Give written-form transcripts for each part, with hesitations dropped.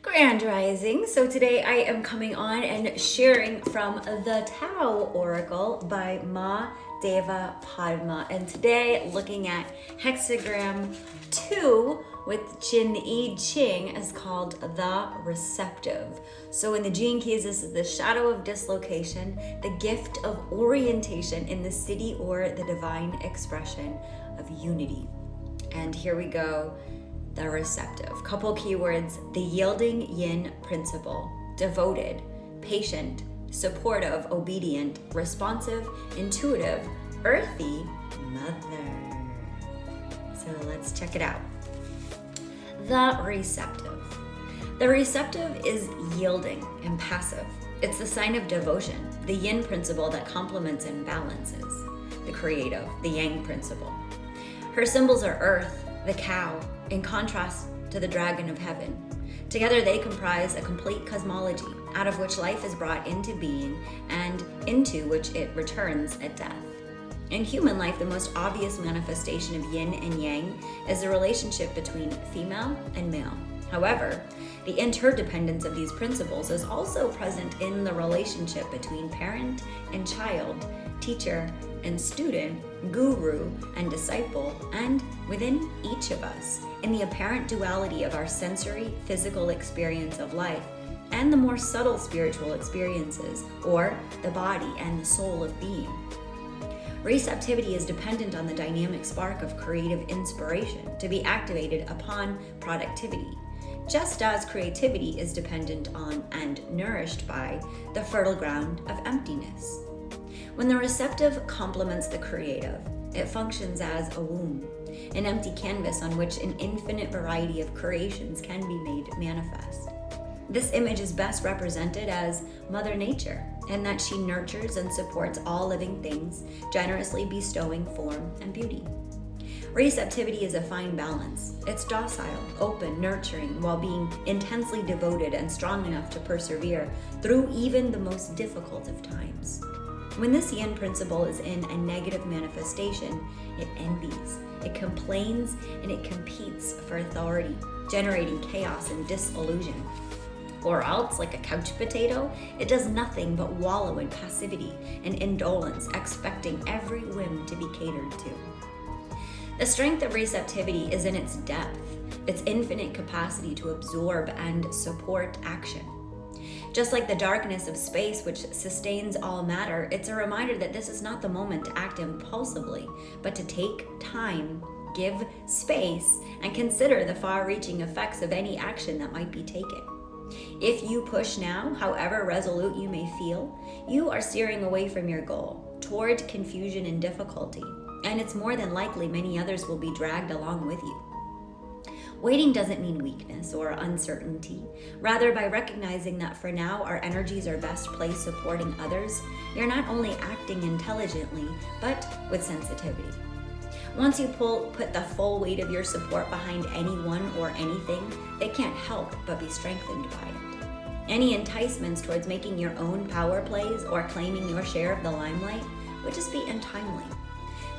Grand Rising. So today I am coming on and sharing from the Tao Oracle by Ma Deva Padma. And today looking at hexagram 2 with Jin I Ching is called the Receptive. So in the Gene Keys, this is the shadow of dislocation, the gift of orientation in the city or the divine expression of unity. And here we go. The receptive. Couple keywords: the yielding yin principle, devoted, patient, supportive, obedient, responsive, intuitive, earthy, mother. So let's check it out. The receptive. The receptive is yielding and passive. It's the sign of devotion, the yin principle that complements and balances. The creative, the yang principle. Her symbols are earth, the cow, in contrast to the dragon of heaven. Together they comprise a complete cosmology, out of which life is brought into being and into which it returns at death. In human life, the most obvious manifestation of yin and yang is the relationship between female and male. However, the interdependence of these principles is also present in the relationship between parent and child, teacher and student, guru and disciple, and within each of us, in the apparent duality of our sensory, physical experience of life and the more subtle spiritual experiences, or the body and the soul of being. Receptivity is dependent on the dynamic spark of creative inspiration to be activated upon productivity, just as creativity is dependent on and nourished by the fertile ground of emptiness. When the receptive complements the creative, it functions as a womb, an empty canvas on which an infinite variety of creations can be made manifest. This image is best represented as Mother Nature, in that she nurtures and supports all living things, generously bestowing form and beauty. Receptivity is a fine balance. It's docile, open, nurturing, while being intensely devoted and strong enough to persevere through even the most difficult of times. When this yin principle is in a negative manifestation, it envies, it complains, and it competes for authority, generating chaos and disillusion. Or else, like a couch potato, it does nothing but wallow in passivity and indolence, expecting every whim to be catered to. The strength of receptivity is in its depth, its infinite capacity to absorb and support action. Just like the darkness of space which sustains all matter, it's a reminder that this is not the moment to act impulsively, but to take time, give space, and consider the far-reaching effects of any action that might be taken. If you push now, however resolute you may feel, you are steering away from your goal, toward confusion and difficulty, and it's more than likely many others will be dragged along with you. Waiting doesn't mean weakness or uncertainty. Rather, by recognizing that for now our energies are best placed supporting others, you're not only acting intelligently, but with sensitivity. Once you put the full weight of your support behind anyone or anything, they can't help but be strengthened by it. Any enticements towards making your own power plays or claiming your share of the limelight would just be untimely.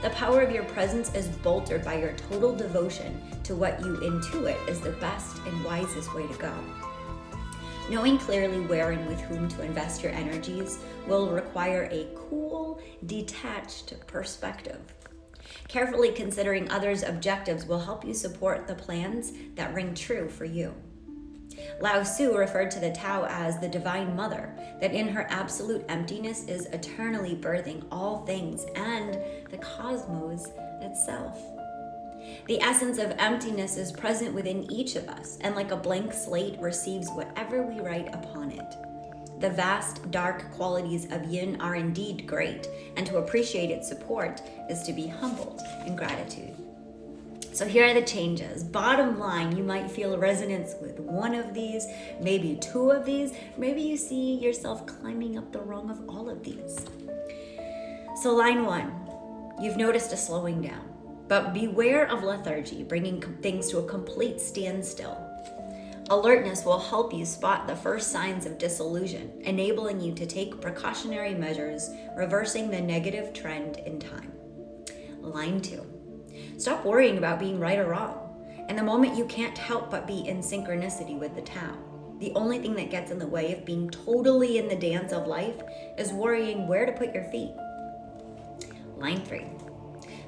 The power of your presence is bolstered by your total devotion to what you intuit is the best and wisest way to go. Knowing clearly where and with whom to invest your energies will require a cool, detached perspective. Carefully considering others' objectives will help you support the plans that ring true for you. Lao Tzu referred to the Tao as the Divine Mother, that in her absolute emptiness is eternally birthing all things and the cosmos itself. The essence of emptiness is present within each of us, and like a blank slate receives whatever we write upon it. The vast, dark qualities of yin are indeed great, and to appreciate its support is to be humbled in gratitude. So here are the changes. Bottom line, you might feel resonance with one of these, maybe two of these, maybe you see yourself climbing up the rung of all of these. So line 1, you've noticed a slowing down, but beware of lethargy, bringing things to a complete standstill. Alertness will help you spot the first signs of disillusion, enabling you to take precautionary measures, reversing the negative trend in time. Line 2. Stop worrying about being right or wrong. In the moment, you can't help but be in synchronicity with the Tao. The only thing that gets in the way of being totally in the dance of life is worrying where to put your feet. Line 3.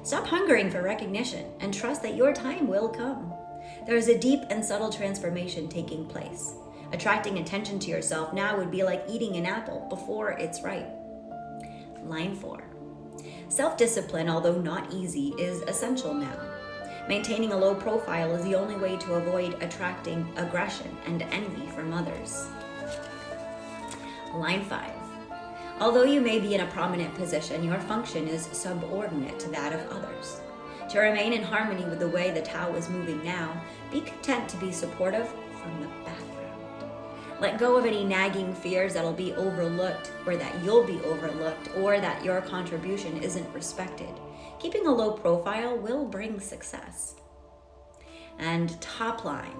Stop hungering for recognition and trust that your time will come. There is a deep and subtle transformation taking place. Attracting attention to yourself now would be like eating an apple before it's ripe. Line 4. Self-discipline, although not easy, is essential now. Maintaining a low profile is the only way to avoid attracting aggression and envy from others. Line 5. Although you may be in a prominent position, your function is subordinate to that of others. To remain in harmony with the way the Tao is moving now, be content to be supportive from the background. Let go of any nagging fears that'll be overlooked, or that you'll be overlooked, or that your contribution isn't respected. Keeping a low profile will bring success. And top line,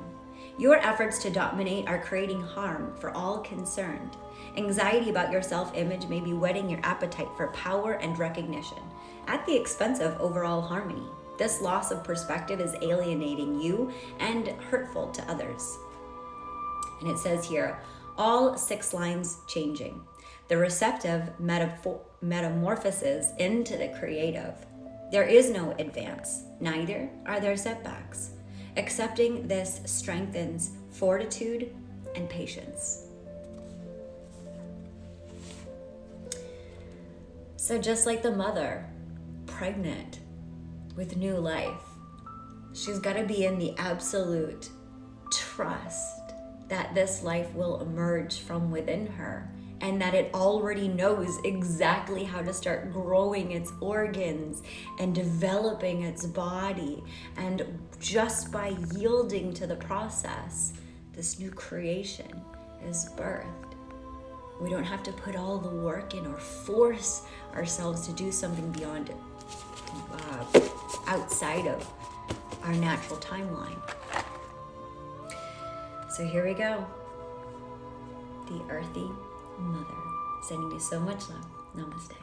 your efforts to dominate are creating harm for all concerned. Anxiety about your self-image may be whetting your appetite for power and recognition at the expense of overall harmony. This loss of perspective is alienating you and hurtful to others. And it says here, all 6 lines changing. The receptive metamorphoses into the creative. There is no advance, neither are there setbacks. Accepting this strengthens fortitude and patience. So just like the mother, pregnant with new life, she's got to be in the absolute trust that this life will emerge from within her, and that it already knows exactly how to start growing its organs and developing its body. And just by yielding to the process, this new creation is birthed. We don't have to put all the work in or force ourselves to do something beyond, outside of our natural timeline. So here we go. The earthy mother, sending you so much love. Namaste.